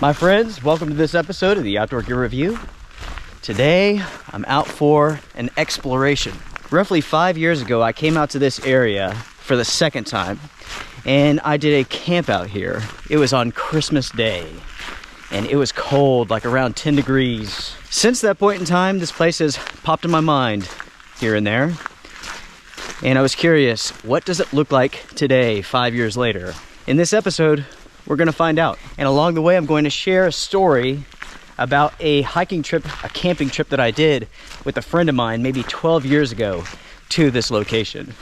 My friends, welcome to this episode of the Outdoor Gear Review. Today, I'm out for an exploration. Roughly 5 years ago, I came out to this area for the second time, and I did a camp out here. It was on Christmas Day, and it was cold, like around 10 degrees. Since that point in time, this place has popped in my mind here and there, and I was curious, what does it look like today, 5 years later? In this episode, we're gonna find out. And along the way, I'm going to share a story about a hiking trip, a camping trip that I did with a friend of mine maybe 12 years ago to this location.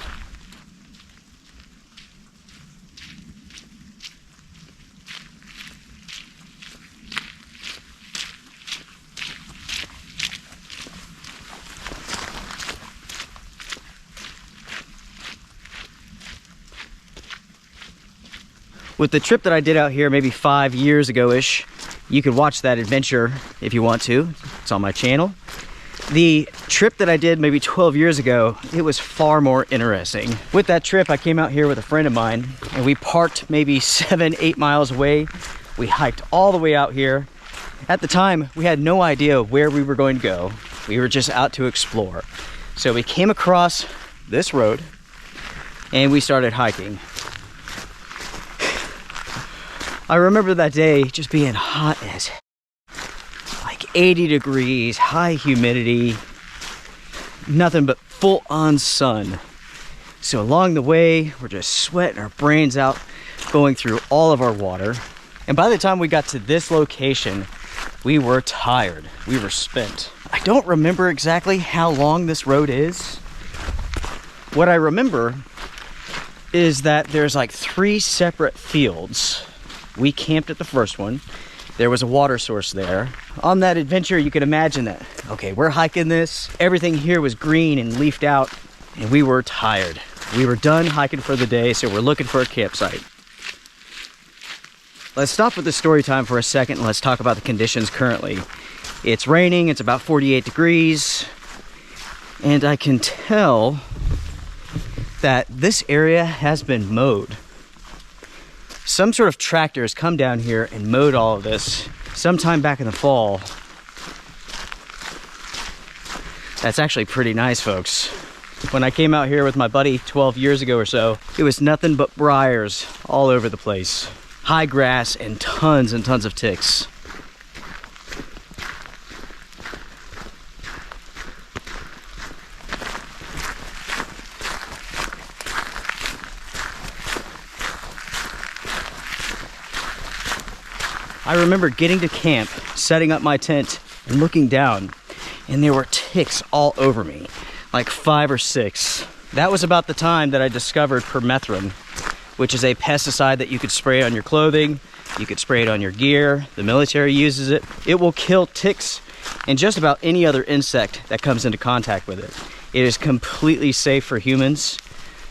With the trip that I did out here maybe 5 years ago-ish, you could watch that adventure if you want to. It's on my channel. The trip that I did maybe 12 years ago, it was far more interesting. With that trip, I came out here with a friend of mine, and we parked maybe 7-8 miles away. We hiked all the way out here. At the time, we had no idea where we were going to go. We were just out to explore. So we came across this road, and we started hiking. I remember that day just being hot as like 80 degrees, high humidity, nothing but full-on sun. So along the way, we're just sweating our brains out, going through all of our water. And by the time we got to this location, we were tired. We were spent. I don't remember exactly how long this road is. What I remember is that there's like 3 separate fields. We camped at the first one. There was a water source there. On that adventure, you could imagine that, okay, we're hiking this. Everything here was green and leafed out, and we were tired. We were done hiking for the day, so we're looking for a campsite. Let's stop with the story time for a second, and let's talk about the conditions currently. It's raining, it's about 48 degrees, and I can tell that this area has been mowed. Some sort of tractor has come down here and mowed all of this sometime back in the fall. That's actually pretty nice, folks. When I came out here with my buddy 12 years ago or so, it was nothing but briars all over the place. High grass and tons of ticks. I remember getting to camp, setting up my tent, and looking down, and there were ticks all over me, like 5 or 6. That was about the time that I discovered permethrin, which is a pesticide that you could spray on your clothing, you could spray it on your gear, the military uses it. It will kill ticks and just about any other insect that comes into contact with it. It is completely safe for humans.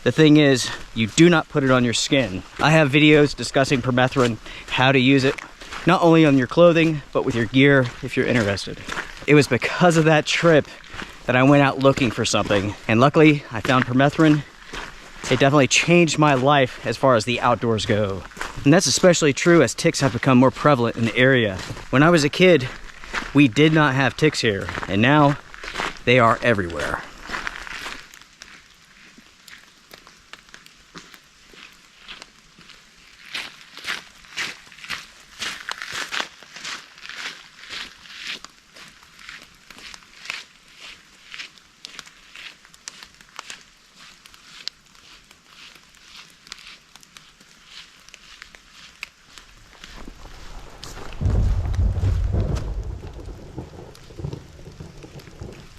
The thing is, you do not put it on your skin. I have videos discussing permethrin, how to use it, not only on your clothing, but with your gear if you're interested. It was because of that trip that I went out looking for something, and luckily I found permethrin. It definitely changed my life as far as the outdoors go. And that's especially true as ticks have become more prevalent in the area. When I was a kid, we did not have ticks here, and now they are everywhere.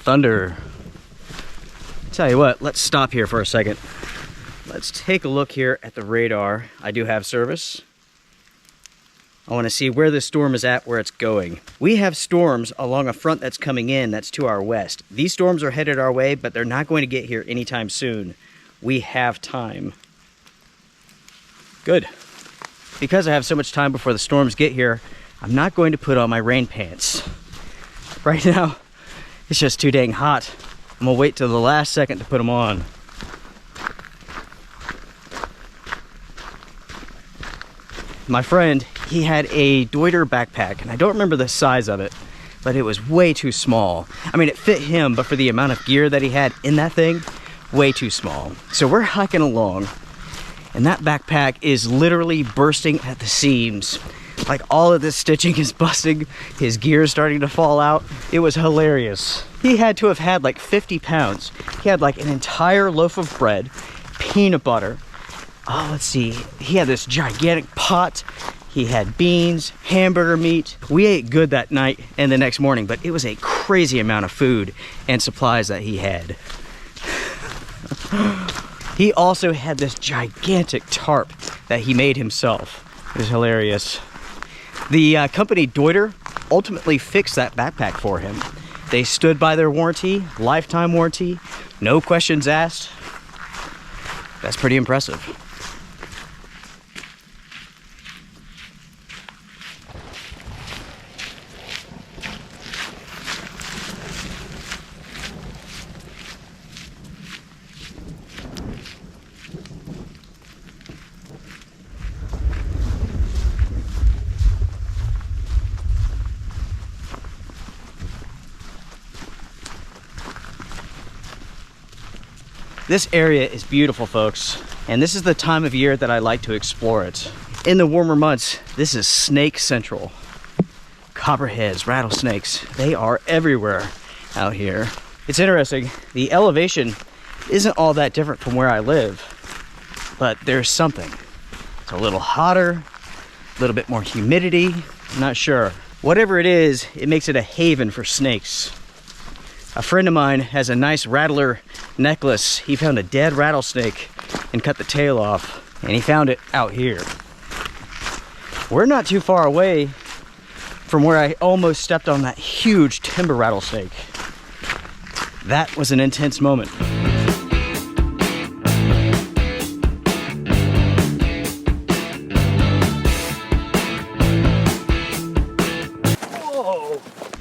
Thunder. Tell you what, let's stop here for a second. Let's take a look here at the radar. I do have service. I want to see where this storm is at, where it's going. We have storms along a front that's coming in that's to our west. These storms are headed our way, but they're not going to get here anytime soon. We have time. Good. Because I have so much time before the storms get here, I'm not going to put on my rain pants. Right now, it's just too dang hot. I'm gonna wait till the last second to put them on. My friend, he had a TOGR backpack, and I don't remember the size of it, but it was way too small. I mean, it fit him, but for the amount of gear that he had in that thing, way too small. So we're hiking along, and that backpack is literally bursting at the seams. Like, all of this stitching is busting, his gear is starting to fall out. It was hilarious. He had to have had like 50 pounds. He had like an entire loaf of bread, peanut butter. Oh, let's see. He had this gigantic pot. He had beans, hamburger meat. We ate good that night and the next morning, but it was a crazy amount of food and supplies that he had. He also had this gigantic tarp that he made himself. It was hilarious. The company TOGR ultimately fixed that backpack for him. They stood by their warranty, lifetime warranty, no questions asked. That's pretty impressive. This area is beautiful, folks, and this is the time of year that I like to explore it. In the warmer months, this is snake central. Copperheads, rattlesnakes, they are everywhere out here. It's interesting, the elevation isn't all that different from where I live, but there's something. It's a little hotter, a little bit more humidity, I'm not sure. Whatever it is, it makes it a haven for snakes. A friend of mine has a nice rattler necklace. He found a dead rattlesnake and cut the tail off, and he found it out here. We're not too far away from where I almost stepped on that huge timber rattlesnake. That was an intense moment.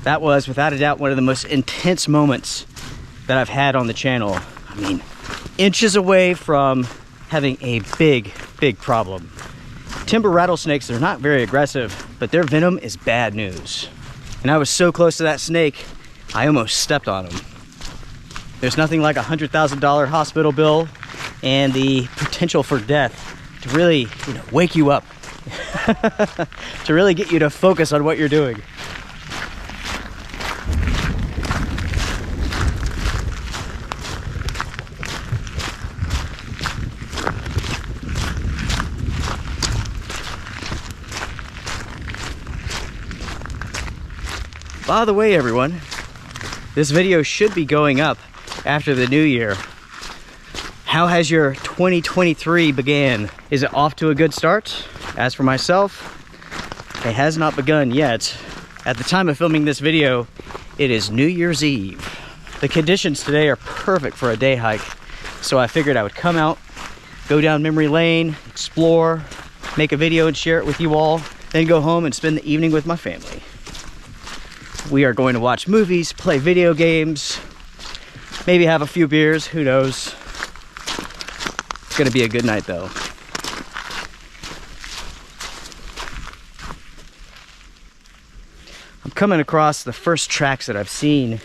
That was, without a doubt, one of the most intense moments that I've had on the channel. I mean, inches away from having a big, big problem. Timber rattlesnakes, they're not very aggressive, but their venom is bad news. And I was so close to that snake, I almost stepped on him. There's nothing like a $100,000 hospital bill and the potential for death to really, wake you up. To really get you to focus on what you're doing. By the way, everyone, this video should be going up after the new year. How has your 2023 began? Is it off to a good start? As for myself, it has not begun yet. At the time of filming this video, it is New Year's Eve. The conditions today are perfect for a day hike, so I figured I would come out, go down memory lane, explore, make a video and share it with you all, then go home and spend the evening with my family. We are going to watch movies, play video games, maybe have a few beers, who knows. It's gonna be a good night though. I'm coming across the first tracks that I've seen,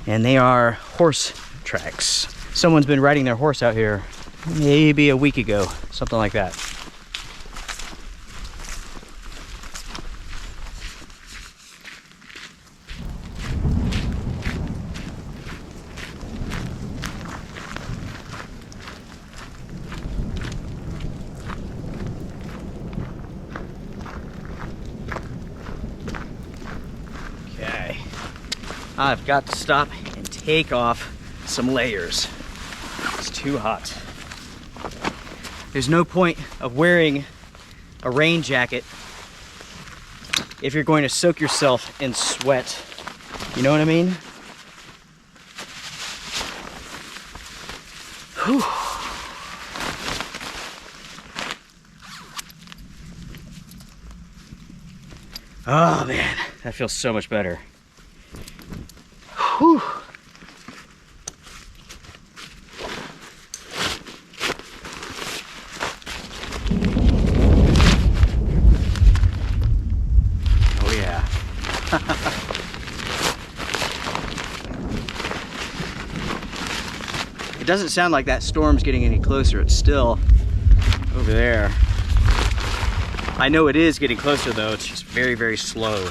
and they are horse tracks. Someone's been riding their horse out here maybe a week ago, something like that. I've got to stop and take off some layers. It's too hot. There's no point of wearing a rain jacket if you're going to soak yourself in sweat. You know what I mean? Whew. Oh man, that feels so much better. Whew. It doesn't sound like that storm's getting any closer. It's still over there. I know it is getting closer though. It's just very, very slow.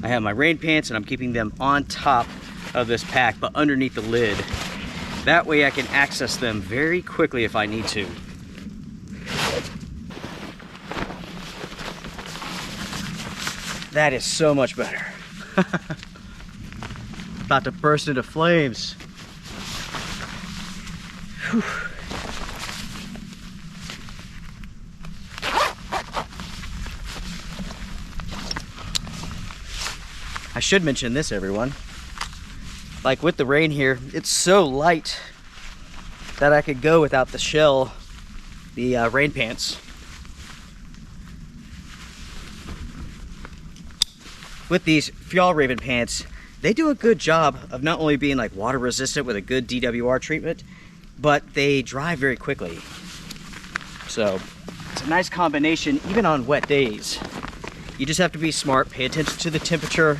I have my rain pants and I'm keeping them on top of this pack, but underneath the lid. That way I can access them very quickly if I need to. That is so much better. About to burst into flames. Whew. I should mention this, everyone. Like with the rain here, it's so light that I could go without the shell, the rain pants. With these Fjallraven pants, they do a good job of not only being like water resistant with a good DWR treatment, but they dry very quickly. So it's a nice combination even on wet days. You just have to be smart, pay attention to the temperature,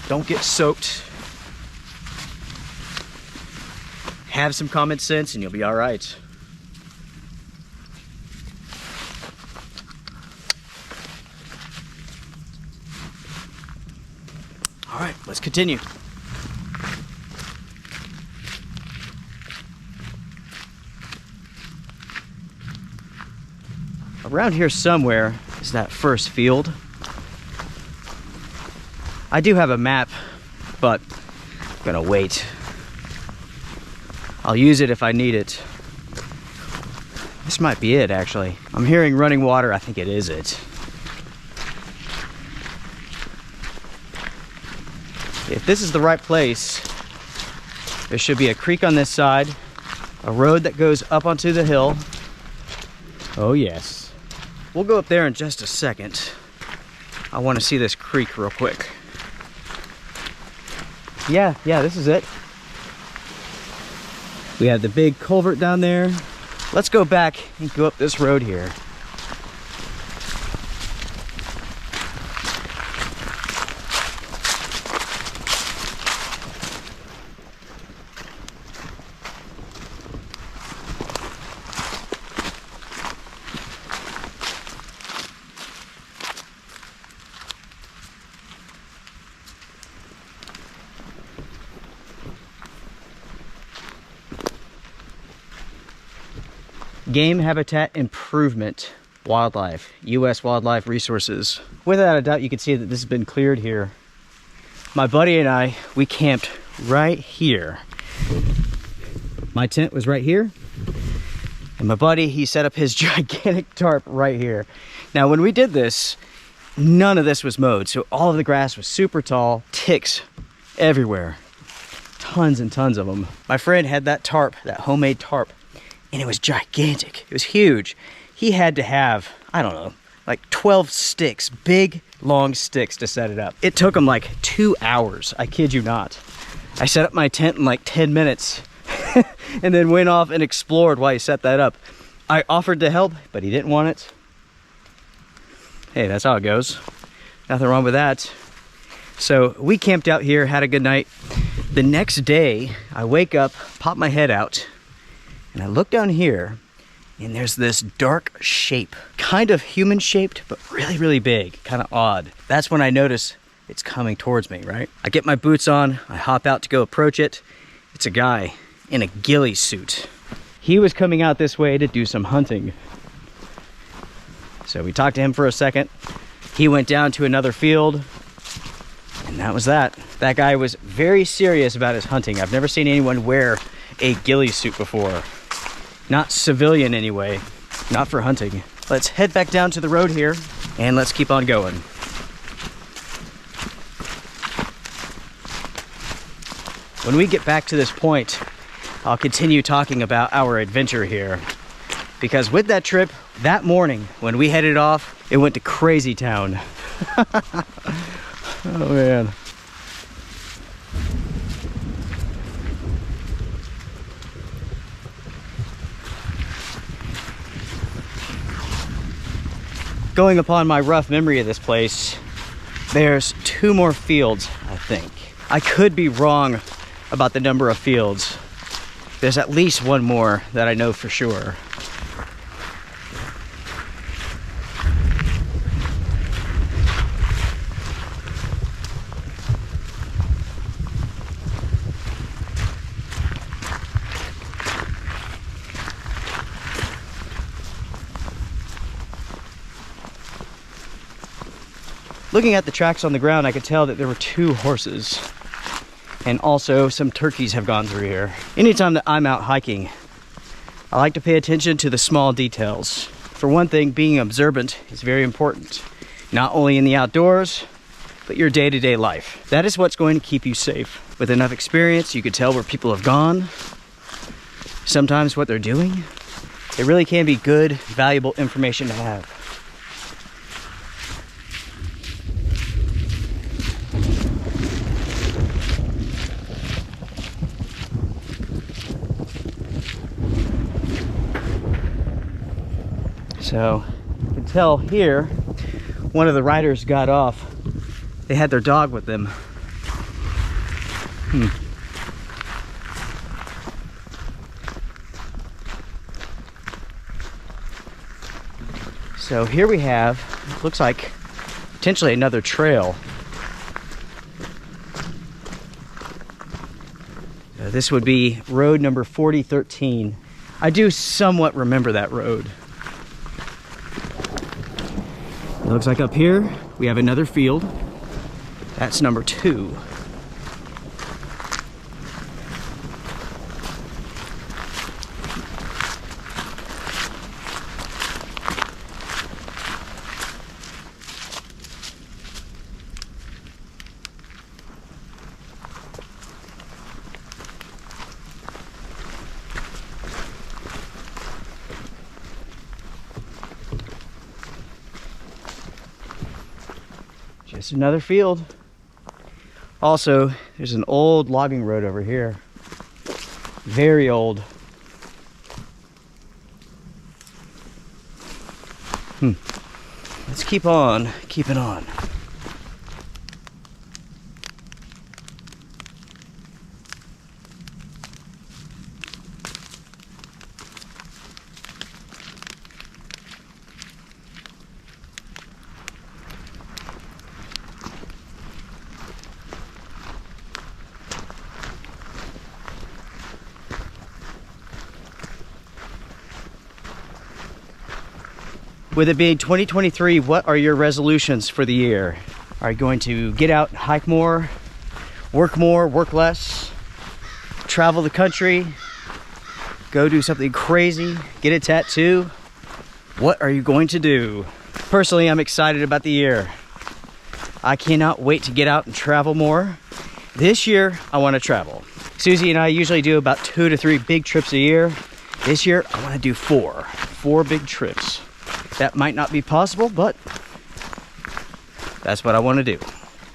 don't get soaked. Have some common sense and you'll be all right. All right, let's continue. Around here somewhere is that first field. I do have a map, but I'm gonna wait. I'll use it if I need it. This might be it, actually. I'm hearing running water. I think it is it. If this is the right place, there should be a creek on this side, a road that goes up onto the hill. Oh yes. We'll go up there in just a second. I want to see this creek real quick. Yeah, this is it. We have the big culvert down there. Let's go back and go up this road here. Game Habitat Improvement Wildlife, U.S. Wildlife Resources. Without a doubt, you can see that this has been cleared here. My buddy and I, we camped right here. My tent was right here. And my buddy, he set up his gigantic tarp right here. Now, when we did this, none of this was mowed. So all of the grass was super tall, ticks everywhere. Tons and tons of them. My friend had that tarp, that homemade tarp, and it was gigantic. It was huge. He had to have, I don't know, like 12 sticks, big, long sticks to set it up. It took him like 2 hours, I kid you not. I set up my tent in like 10 minutes and then went off and explored while he set that up. I offered to help, but he didn't want it. Hey, that's how it goes. Nothing wrong with that. So we camped out here, had a good night. The next day, I wake up, pop my head out, and I look down here, and there's this dark shape, kind of human shaped, but really, really big, kind of odd. That's when I notice it's coming towards me, right? I get my boots on, I hop out to go approach it. It's a guy in a ghillie suit. He was coming out this way to do some hunting. So we talked to him for a second. He went down to another field, and that was that. That guy was very serious about his hunting. I've never seen anyone wear a ghillie suit before. Not civilian anyway, not for hunting. Let's head back down to the road here and let's keep on going. When we get back to this point, I'll continue talking about our adventure here. Because with that trip, that morning when we headed off, it went to crazy town. Oh man. Going upon my rough memory of this place, There's 2 more fields, I think. I could be wrong about the number of fields. There's at least 1 more that I know for sure. Looking at the tracks on the ground, I could tell that there were 2 horses. And also some turkeys have gone through here. Anytime that I'm out hiking, I like to pay attention to the small details. For one thing, being observant is very important. Not only in the outdoors, but your day-to-day life. That is what's going to keep you safe. With enough experience, you could tell where people have gone, sometimes what they're doing. It really can be good, valuable information to have. So you can tell here, one of the riders got off. They had their dog with them. So here we have, looks like potentially another trail. This would be road number 4013. I do somewhat remember that road. It looks like up here we have another field. That's number 2. Just another field. Also, there's an old logging road over here. Very old. Let's keep on keeping on. With it being 2023, what are your resolutions for the year? Are you going to get out and hike more, work less, travel the country, go do something crazy, get a tattoo? What are you going to do? Personally, I'm excited about the year. I cannot wait to get out and travel more. This year, I want to travel. Susie and I usually do about 2 to 3 big trips a year. This year, I want to do 4 big trips. That might not be possible, but that's what I want to do.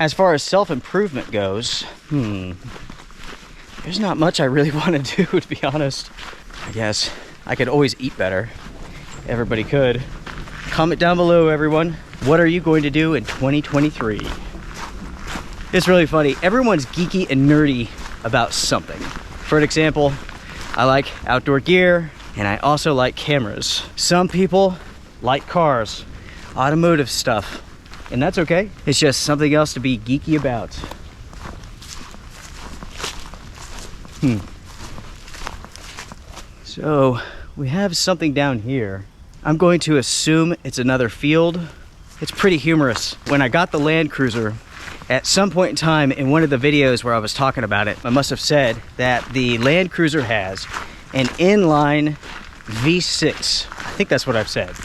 As far as self-improvement goes, there's not much I really want to do, to be honest. I guess I could always eat better. Everybody could. Comment down below, everyone. What are you going to do in 2023? It's really funny. Everyone's geeky and nerdy about something. For an example, I like outdoor gear, and I also like cameras. Some people like cars, automotive stuff, and that's okay. It's just something else to be geeky about. So we have something down here. I'm going to assume it's another field. It's pretty humorous. When I got the Land Cruiser, at some point in time in one of the videos where I was talking about it, I must have said that the Land Cruiser has an inline V6. I think that's what I've said.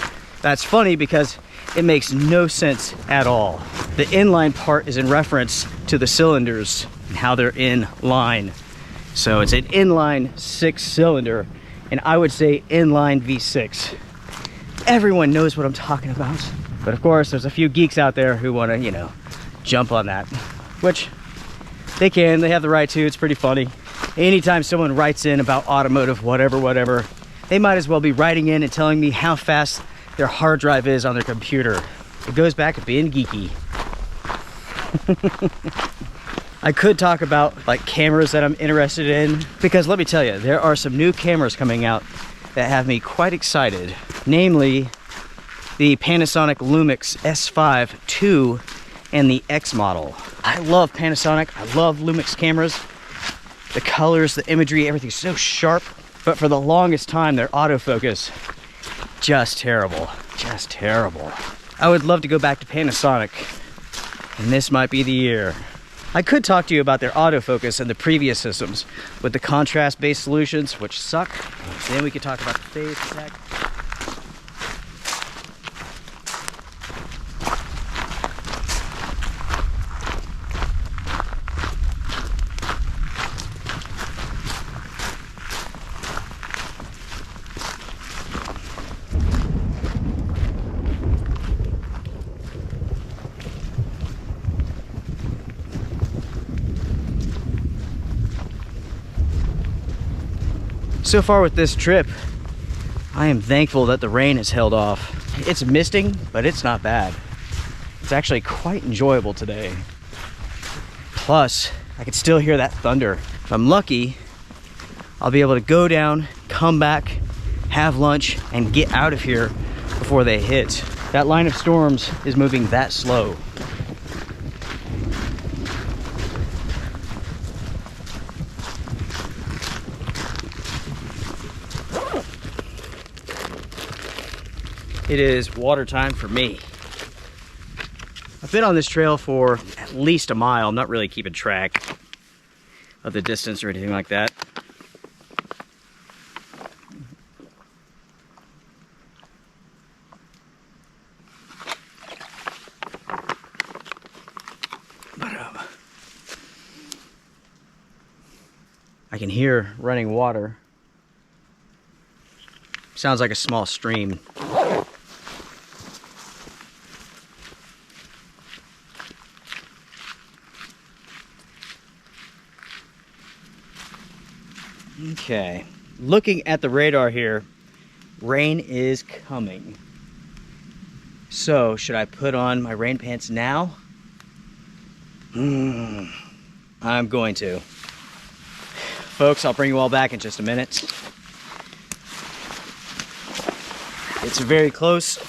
That's funny because it makes no sense at all. The inline part is in reference to the cylinders and how they're in line. So it's an inline 6-cylinder, and I would say inline V6. Everyone knows what I'm talking about. But of course, there's a few geeks out there who want to, jump on that, which they can. They have the right to. It's pretty funny. Anytime someone writes in about automotive, whatever, they might as well be writing in and telling me how fast their hard drive is on their computer. It goes back to being geeky. I could talk about like cameras that I'm interested in, because let me tell you, there are some new cameras coming out that have me quite excited. Namely, the Panasonic Lumix S5 II and the X model. I love Panasonic, I love Lumix cameras. The colors, the imagery, everything's so sharp. But for the longest time, their autofocus, just terrible, just terrible. I would love to go back to Panasonic, and this might be the year. I could talk to you about their autofocus and the previous systems with the contrast-based solutions, which suck. Then we could talk about the phase tech. So far with this trip, I am thankful that the rain has held off. It's misting, but it's not bad. It's actually quite enjoyable today. Plus, I can still hear that thunder. If I'm lucky, I'll be able to go down, come back, have lunch, and get out of here before they hit. That line of storms is moving that slow. It is water time for me. I've been on this trail for at least a mile. I'm not really keeping track of the distance or anything like that. But I can hear running water. Sounds like a small stream. Okay, looking at the radar here, rain is coming. So, should I put on my rain pants now? I'm going to. Folks, I'll bring you all back in just a minute. It's very close,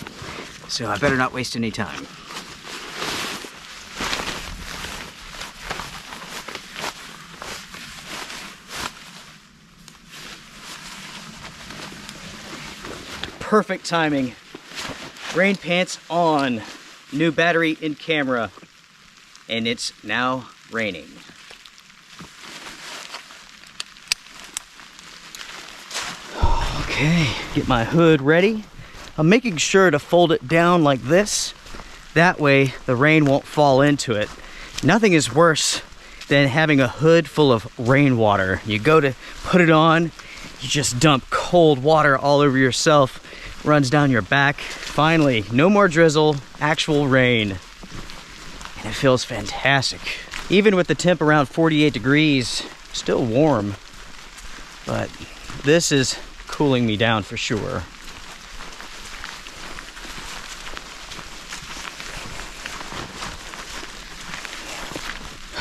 so I better not waste any time. Perfect timing. Rain pants on, new battery in camera, and it's now raining. Okay, get my hood ready. I'm making sure to fold it down like this. That way the rain won't fall into it. Nothing is worse than having a hood full of rainwater. You go to put it on, you just dump cold water all over yourself. Runs down your back. Finally, no more drizzle, actual rain. And it feels fantastic. Even with the temp around 48 degrees, still warm. But this is cooling me down for sure.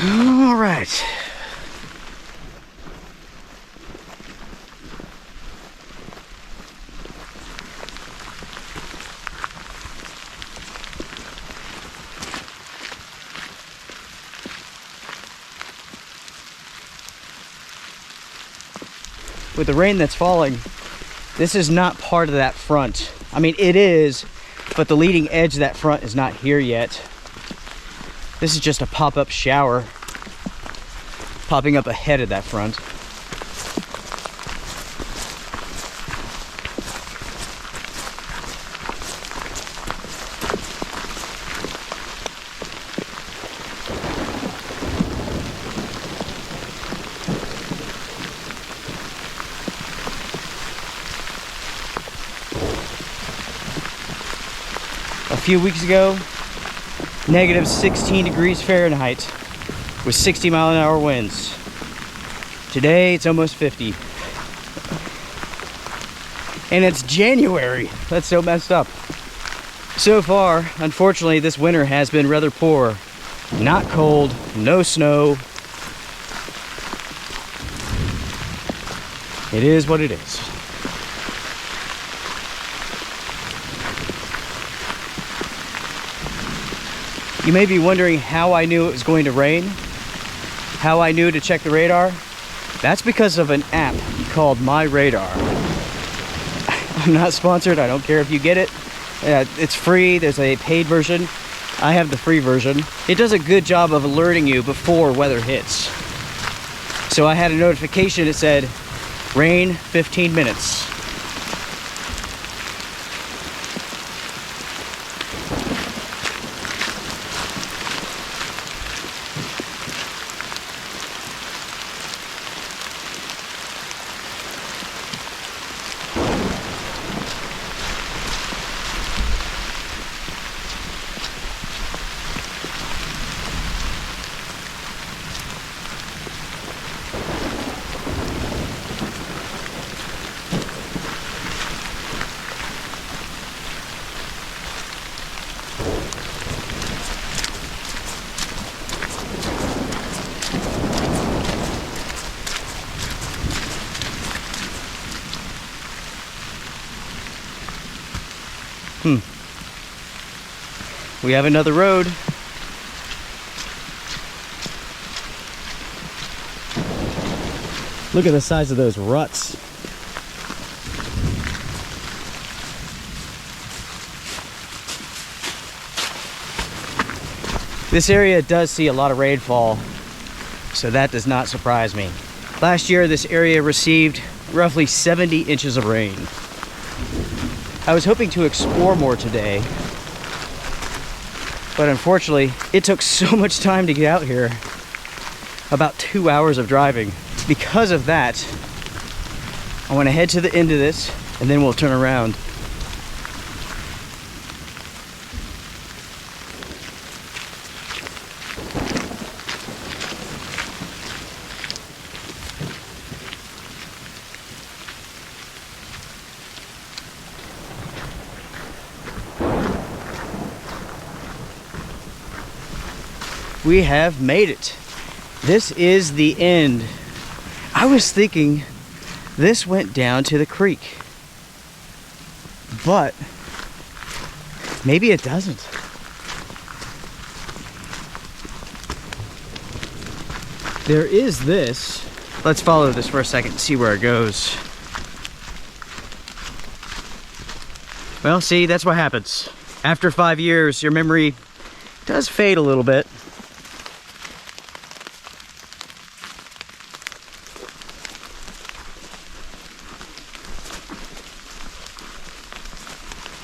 All right. With the rain that's falling, this is not part of that front. I mean, it is, but the leading edge of that front is not here yet. This is just a pop-up shower popping up ahead of that front. A few weeks ago, negative 16 degrees Fahrenheit with 60-mile-an-hour winds. Today, it's almost 50. And it's January. That's so messed up. So far, unfortunately, this winter has been rather poor. Not cold, no snow. It is what it is. You may be wondering how I knew it was going to rain, how I knew to check the radar. That's because of an app called My Radar. I'm not sponsored, I don't care if you get it. It's free, there's a paid version. I have the free version. It does a good job of alerting you before weather hits. So I had a notification that said, rain 15 minutes. We have another road. Look at the size of those ruts. This area does see a lot of rainfall, so that does not surprise me. Last year, this area received roughly 70 inches of rain. I was hoping to explore more today, but unfortunately, it took so much time to get out here. About 2 hours of driving. Because of that, I want to head to the end of this, and then we'll turn around. We have made it. This is the end. I was thinking this went down to the creek, but maybe it doesn't. There is this. Let's follow this for a second and see where it goes. Well, see, that's what happens. After 5 years, your memory does fade a little bit.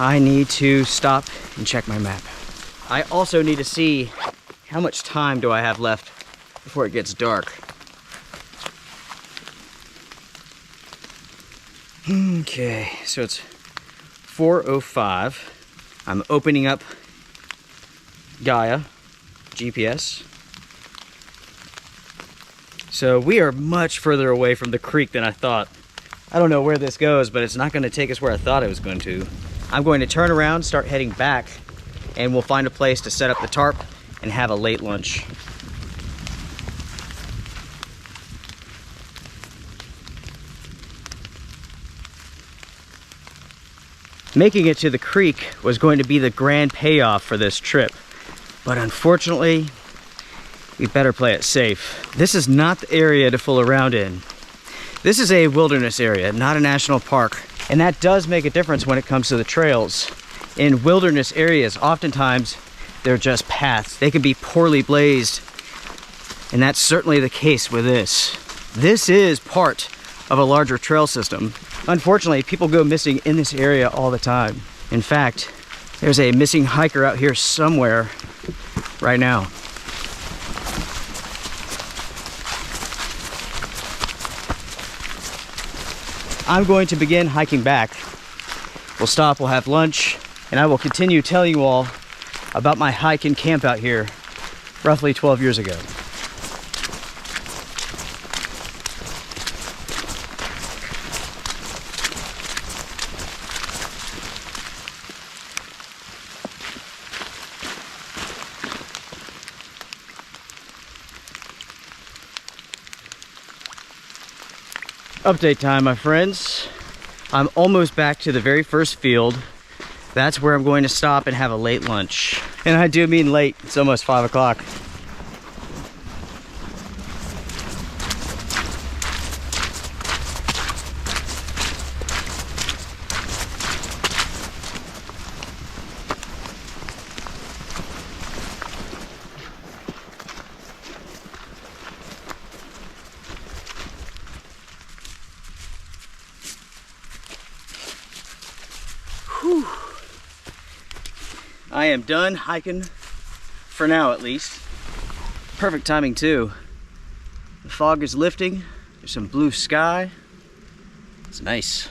I need to stop and check my map. I also need to see how much time do I have left before it gets dark. Okay, so it's 4:05. I'm opening up Gaia GPS. So we are much further away from the creek than I thought. I don't know where this goes, but it's not going to take us where I thought it was going to. I'm going to turn around, start heading back, and we'll find a place to set up the tarp and have a late lunch. Making it to the creek was going to be the grand payoff for this trip, but unfortunately, we better play it safe. This is not the area to fool around in. This is a wilderness area, not a national park. And that does make a difference when it comes to the trails. In wilderness areas, oftentimes they're just paths. They can be poorly blazed. And that's certainly the case with this. This is part of a larger trail system. Unfortunately, people go missing in this area all the time. In fact, there's a missing hiker out here somewhere right now. I'm going to begin hiking back. We'll stop, we'll have lunch, and I will continue telling you all about my hike and camp out here roughly 12 years ago. Update time, my friends. I'm almost back to the very first field. That's where I'm going to stop and have a late lunch. And I do mean late, it's almost 5 o'clock. Whew. I am done hiking for now, at least. Perfect timing too. The fog is lifting. There's some blue sky. It's nice.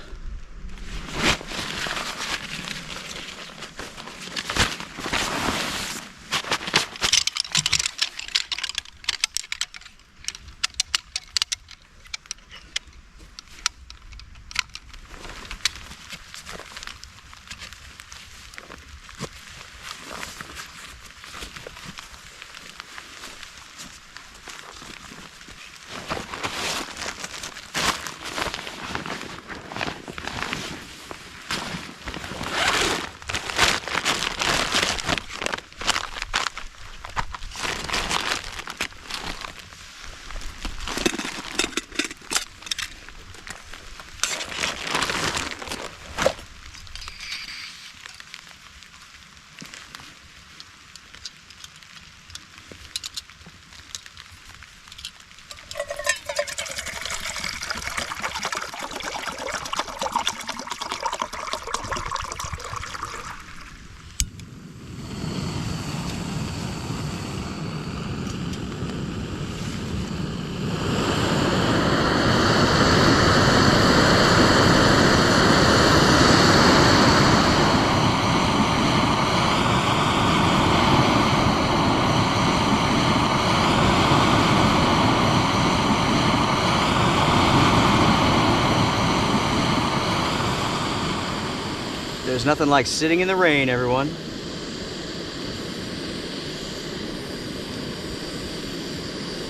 There's nothing like sitting in the rain, everyone.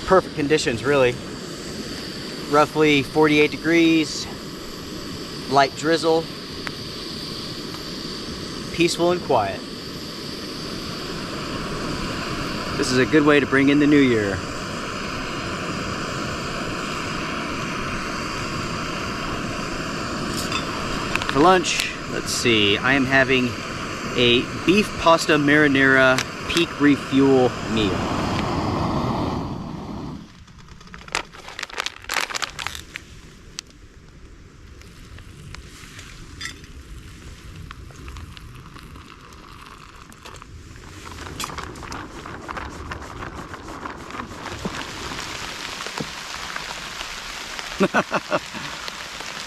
Perfect conditions, really. Roughly 48 degrees, light drizzle, peaceful and quiet. This is a good way to bring in the new year. For lunch, let's see, I am having a beef pasta marinara peak refuel meal.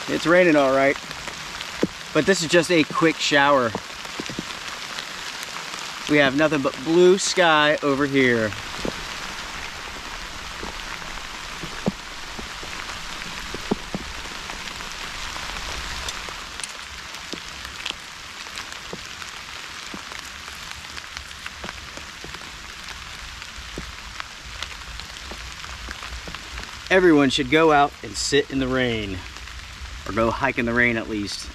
It's raining all right. But this is just a quick shower. We have nothing but blue sky over here. Everyone should go out and sit in the rain, or go hike in the rain at least.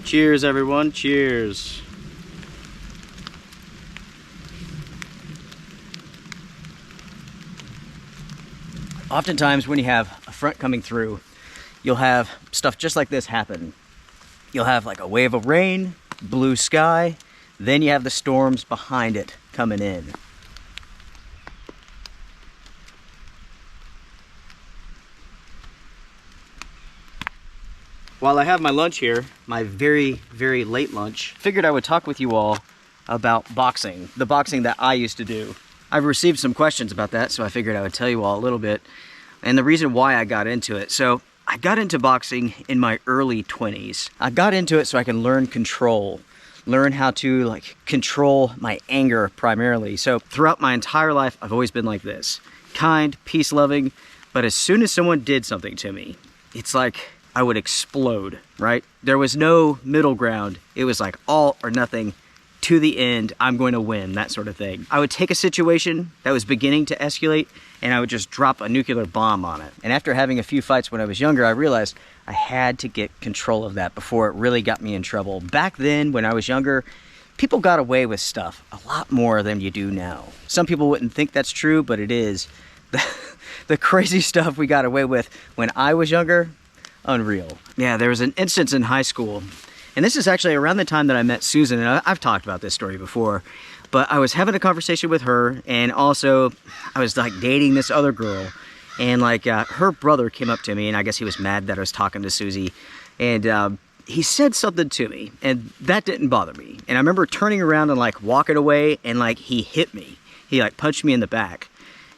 Cheers, everyone. Cheers. Oftentimes when you have a front coming through, you'll have stuff just like this happen. You'll have like a wave of rain, blue sky, then you have the storms behind it coming in. While I have my lunch here, my very, very late lunch, figured I would talk with you all about boxing, the boxing that I used to do. I've received some questions about that, so I figured I would tell you all a little bit, and the reason why I got into it. So I got into boxing in my early 20s. I got into it so I can learn control, learn how to control my anger primarily. So throughout my entire life, I've always been like this, kind, peace-loving, but as soon as someone did something to me, it's like I would explode, right? There was no middle ground. It was like all or nothing to the end, I'm going to win, that sort of thing. I would take a situation that was beginning to escalate and I would just drop a nuclear bomb on it. And after having a few fights when I was younger, I realized I had to get control of that before it really got me in trouble. Back then, when I was younger, people got away with stuff a lot more than you do now. Some people wouldn't think that's true, but it is. The crazy stuff we got away with when I was younger, unreal. Yeah, there was an instance in high school, and this is actually around the time that I met Susan, and I've talked about this story before, but I was having a conversation with her, and also I was like dating this other girl, and like her brother came up to me, and I guess he was mad that I was talking to Susie, and he said something to me, and that didn't bother me. And I remember turning around and like walking away, and like he hit me. He like punched me in the back.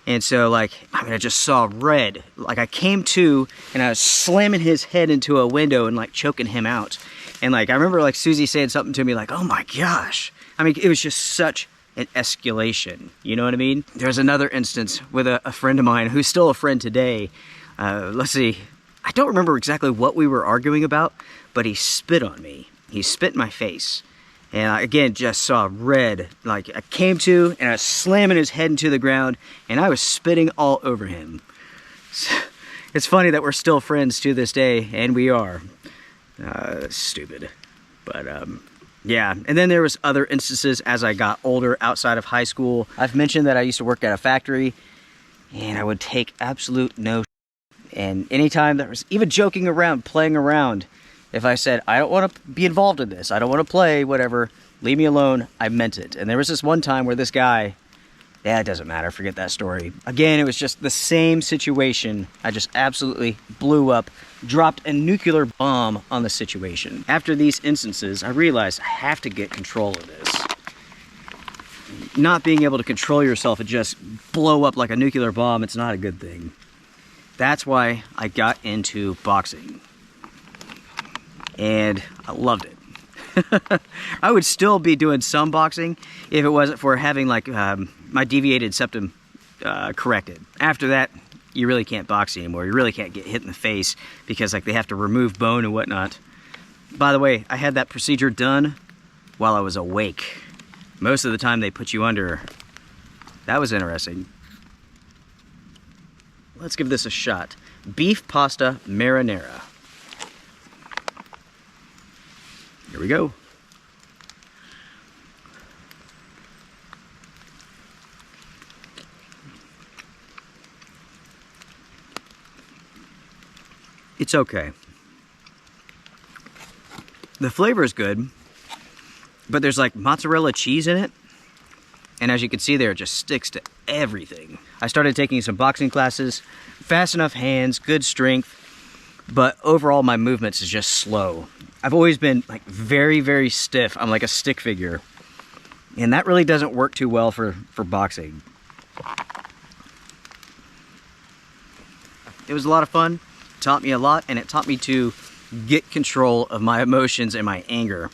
And so like, I mean, I just saw red. Like I came to and I was slamming his head into a window and like choking him out. And like, I remember like Susie saying something to me like, oh my gosh. I mean, it was just such an escalation. You know what I mean? There's another instance with a friend of mine who's still a friend today. Let's see. I don't remember exactly what we were arguing about, but he spit on me. He spit in my face. And I, again, just saw red. Like I came to and I was slamming his head into the ground and I was spitting all over him. It's funny that we're still friends to this day, and we are. Stupid. But yeah, and then there was other instances as I got older outside of high school. I've mentioned that I used to work at a factory and I would take absolute no shit. And anytime there was even joking around, playing around, if I said, I don't want to be involved in this, I don't want to play, whatever, leave me alone, I meant it. And there was this one time where this guy, yeah, it doesn't matter, forget that story. Again, it was just the same situation. I just absolutely blew up, dropped a nuclear bomb on the situation. After these instances, I realized I have to get control of this. Not being able to control yourself and just blow up like a nuclear bomb, it's not a good thing. That's why I got into boxing. And I loved it. I would still be doing some boxing if it wasn't for having like my deviated septum corrected. After that, you really can't box anymore. You really can't get hit in the face because like they have to remove bone and whatnot. By the way, I had that procedure done while I was awake. Most of the time they put you under. That was interesting. Let's give this a shot. Beef pasta marinara. Here we go. It's okay. The flavor is good, but there's like mozzarella cheese in it. And as you can see there, it just sticks to everything. I started taking some boxing classes, fast enough hands, good strength, but overall my movements is just slow. I've always been like very, very stiff. I'm like a stick figure. And that really doesn't work too well for boxing. It was a lot of fun. It taught me a lot, and it taught me to get control of my emotions and my anger.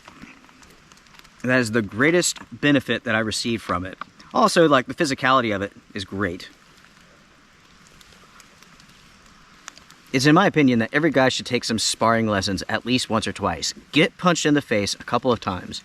And that is the greatest benefit that I received from it. Also, like the physicality of it is great. It's in my opinion that every guy should take some sparring lessons at least once or twice. Get punched in the face a couple of times.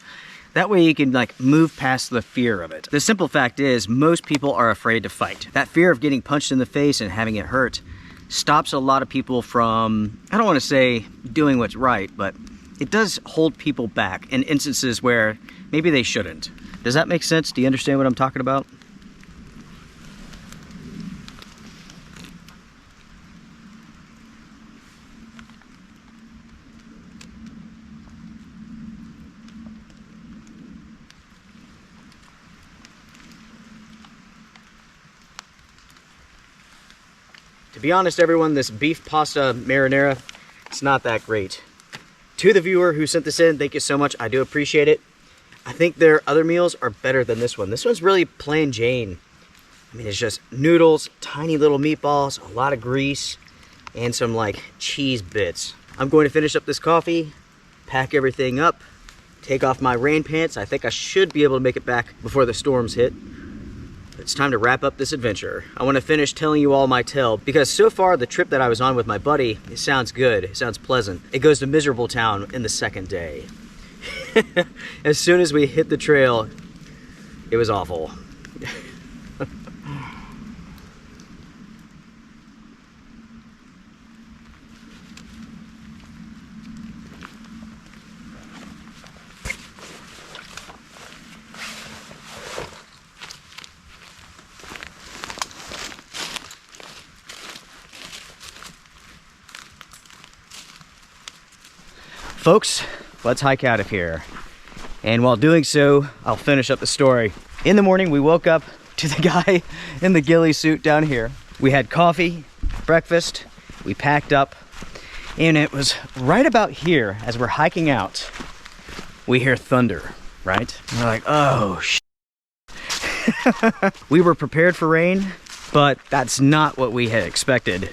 That way you can like move past the fear of it. The simple fact is most people are afraid to fight. That fear of getting punched in the face and having it hurt stops a lot of people from, I don't want to say doing what's right, but it does hold people back in instances where maybe they shouldn't. Does that make sense? Do you understand what I'm talking about? To be honest, everyone, this beef pasta marinara, it's not that great. To the viewer who sent this in, thank you so much. I do appreciate it. I think their other meals are better than this one. This one's really plain Jane. I mean, it's just noodles, tiny little meatballs, a lot of grease, and some like cheese bits. I'm going to finish up this coffee, pack everything up, take off my rain pants. I think I should be able to make it back before the storms hit. It's time to wrap up this adventure. I want to finish telling you all my tale because so far the trip that I was on with my buddy, it sounds good, it sounds pleasant. It goes to miserable town in the second day. As soon as we hit the trail, it was awful. Folks, let's hike out of here. And while doing so, I'll finish up the story. In the morning, we woke up to the guy in the ghillie suit down here. We had coffee, breakfast, we packed up, and it was right about here, as we're hiking out, we hear thunder, right? And we're like, oh, shit. We were prepared for rain, but that's not what we had expected.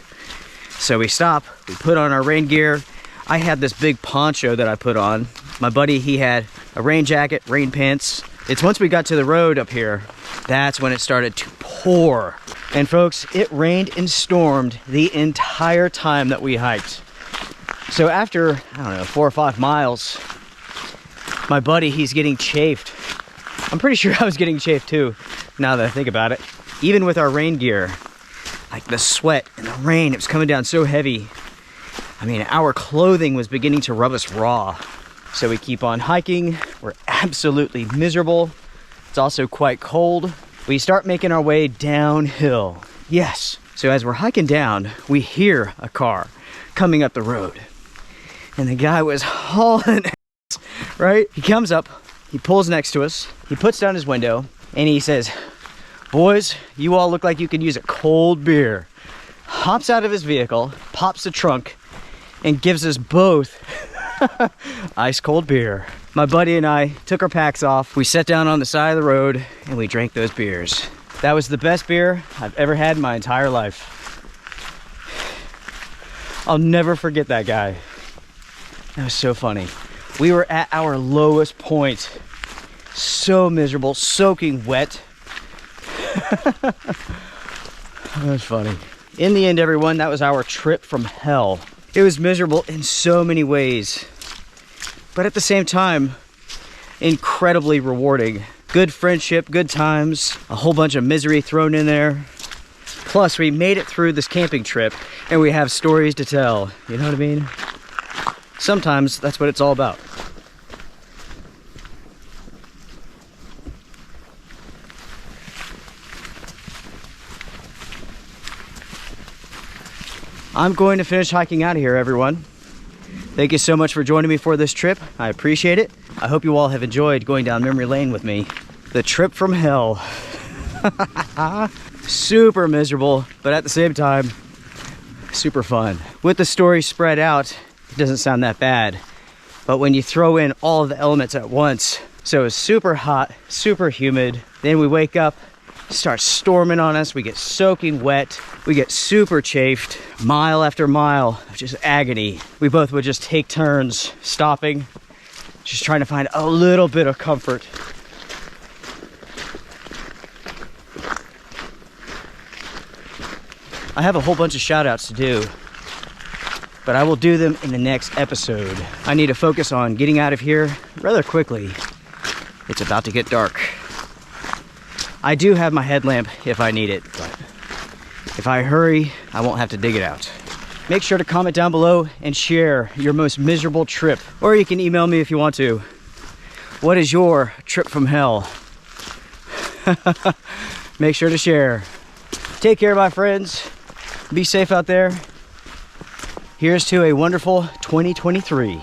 So we stop, we put on our rain gear. I had this big poncho that I put on. My buddy, he had a rain jacket, rain pants. It's once we got to the road up here, that's when it started to pour. And folks, it rained and stormed the entire time that we hiked. So after, I don't know, 4 or 5 miles, my buddy, he's getting chafed. I'm pretty sure I was getting chafed too, now that I think about it. Even with our rain gear, like the sweat and the rain, it was coming down so heavy. I mean, our clothing was beginning to rub us raw. So we keep on hiking. We're absolutely miserable. It's also quite cold. We start making our way downhill. Yes. So as we're hiking down, we hear a car coming up the road. And the guy was hauling ass, right? He comes up, he pulls next to us, he puts down his window, and he says, "Boys, you all look like you could use a cold beer." Hops out of his vehicle, pops the trunk, and gives us both ice cold beer. My buddy and I took our packs off. We sat down on the side of the road and we drank those beers. That was the best beer I've ever had in my entire life. I'll never forget that guy. That was so funny. We were at our lowest point. So miserable, soaking wet. That was funny. In the end, everyone, that was our trip from hell. It was miserable in so many ways, but at the same time, incredibly rewarding. Good friendship, good times, a whole bunch of misery thrown in there. Plus, we made it through this camping trip, and we have stories to tell. You know what I mean? Sometimes that's what it's all about. I'm going to finish hiking out of here, everyone. Thank you so much for joining me for this trip. I appreciate it. I hope you all have enjoyed going down memory lane with me. The trip from hell. Super miserable, but at the same time, super fun. With the story spread out, it doesn't sound that bad. But when you throw in all of the elements at once, so it's super hot, super humid, then we wake up, starts storming on us, we get soaking wet, we get super chafed, mile after mile of just agony. We both would just take turns stopping, just trying to find a little bit of comfort. I have a whole bunch of shout outs to do, but I will do them in the next episode. I need to focus on getting out of here rather quickly. It's about to get dark. I do have my headlamp if I need it, but if I hurry, I won't have to dig it out. Make sure to comment down below and share your most miserable trip, or you can email me if you want to. What is your trip from hell? Make sure to share. Take care, my friends. Be safe out there. Here's to a wonderful 2023.